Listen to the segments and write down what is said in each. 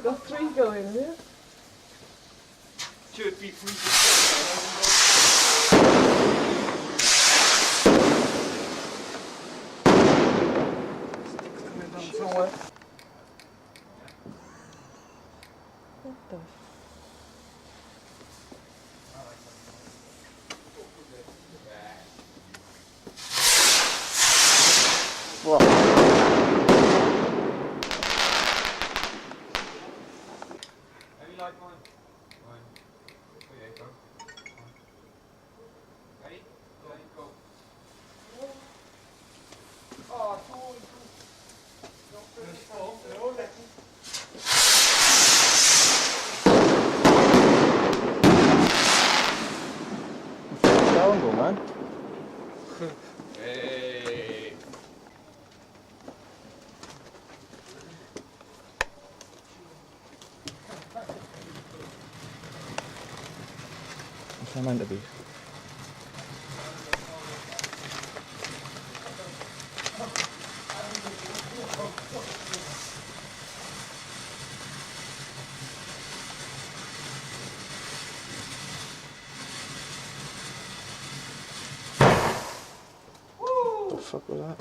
got 3 going here. Should be free. Coming down somewhere. What the What? Any light mine? Mine. Oh yeah, go. Ready? Ready, go. Oh, two. Go, man. Hey. What's that meant to be? What the fuck was that?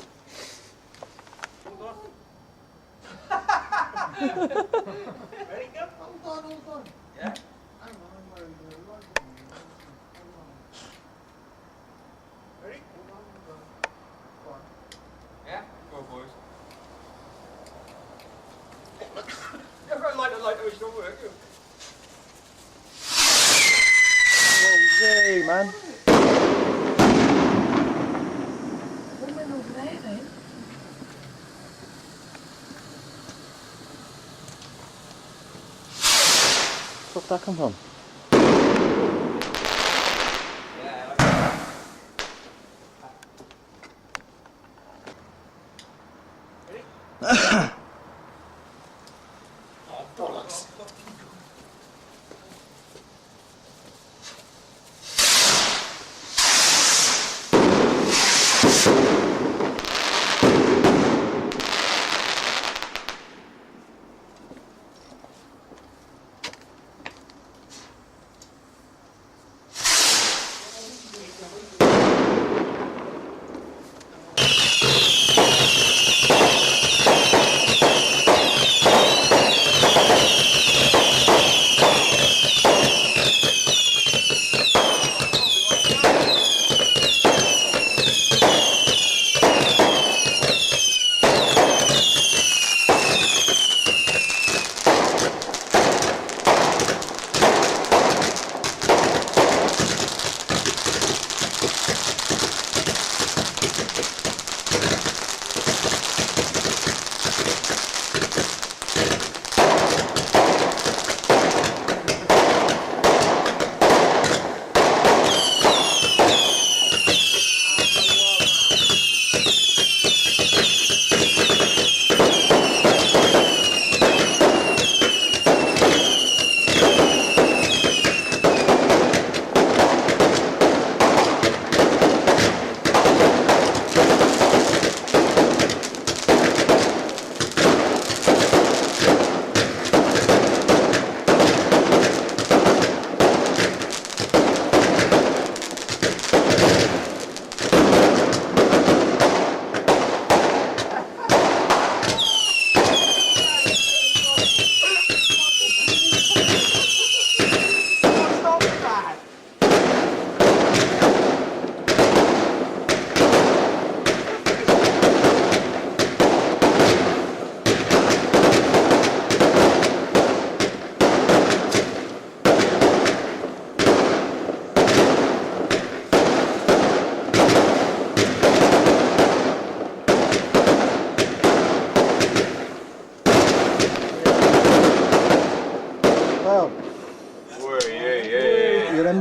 Ready, go? Hold on. Yeah? Ready? Yeah? Go, boys. You've got to light the light, it's not working. Hey, man. Hoe ben je overrijden? Where did that come from? Yeah, like that. Ready? Oh, bollocks.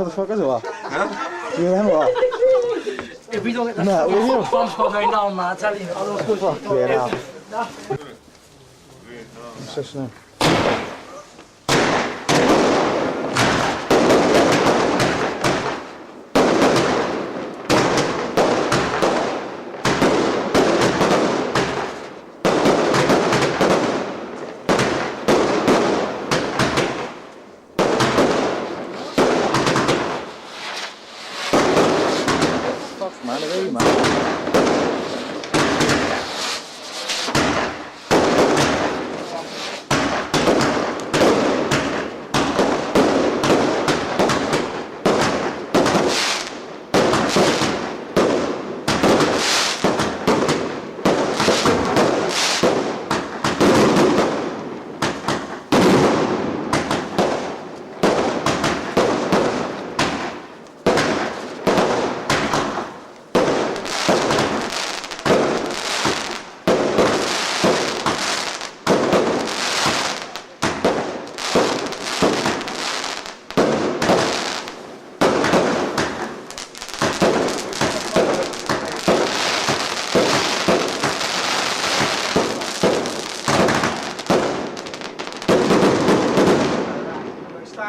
motherfuckers or what? Huh? You them or what? If we don't get the No, will you? bombs going down, man, I tell you. I don't know. Fuck yeah, now. What's this now?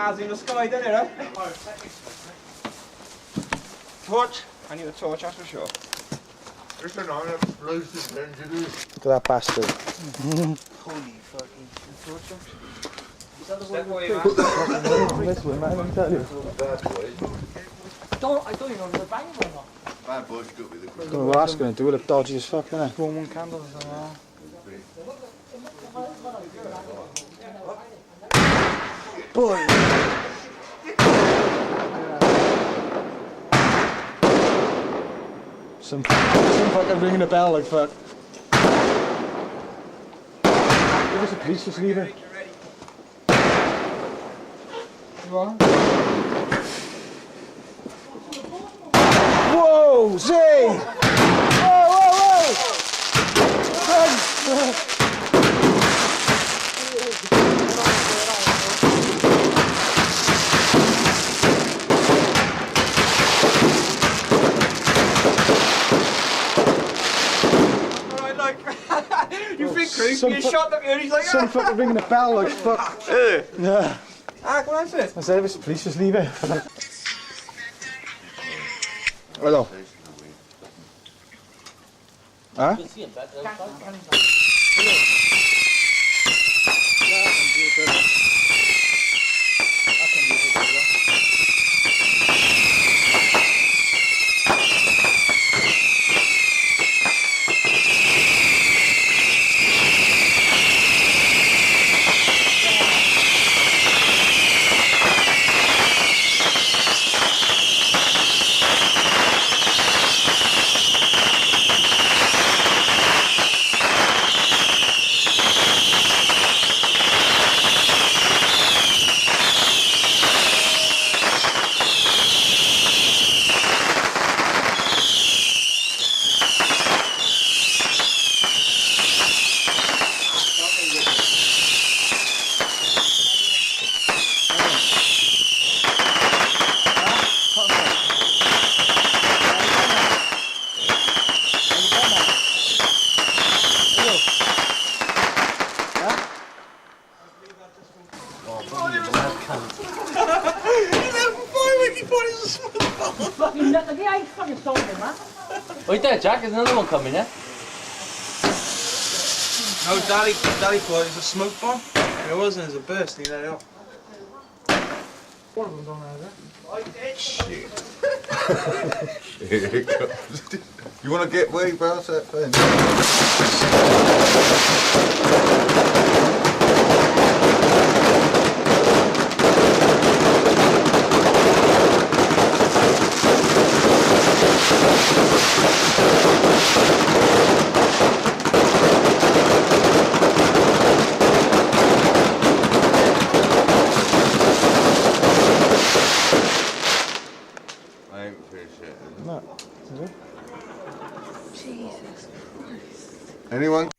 stars in the sky, don't it? Torch? I need a torch, that's for sure. Listen, I'm going to lose this engine. Look at that bastard. Holy fucking torture. Step away, man. This way, man, let me tell you. Bad boys. I don't even know if they're banging or not. Bad boys got me the Don't know what that's going to do. It'll look dodgy as fuck, innit? One candle or something. Boy! Some fucking ringing a bell like fuck. Give us a police, just leave it. Whoa! Zay! Whoa, whoa, whoa! Alright, like, you think creepy, Some you fu- shot them and he's like, Some fucking ringing a bell like fuck. Yeah. ah, come on, sit. I said if it's police, just leave it. Hello. Huh? Fucking nut, yeah, I fucking sold him, man. Wait there, Jack, there's another one coming, yeah? No, Daddy thought it was a smoke bomb. It wasn't, it was a burst, he let it off. One of them's on there, Here it comes. You want to get where you bounce that thing? I ain't finished yet. No. Jesus Christ. Anyone?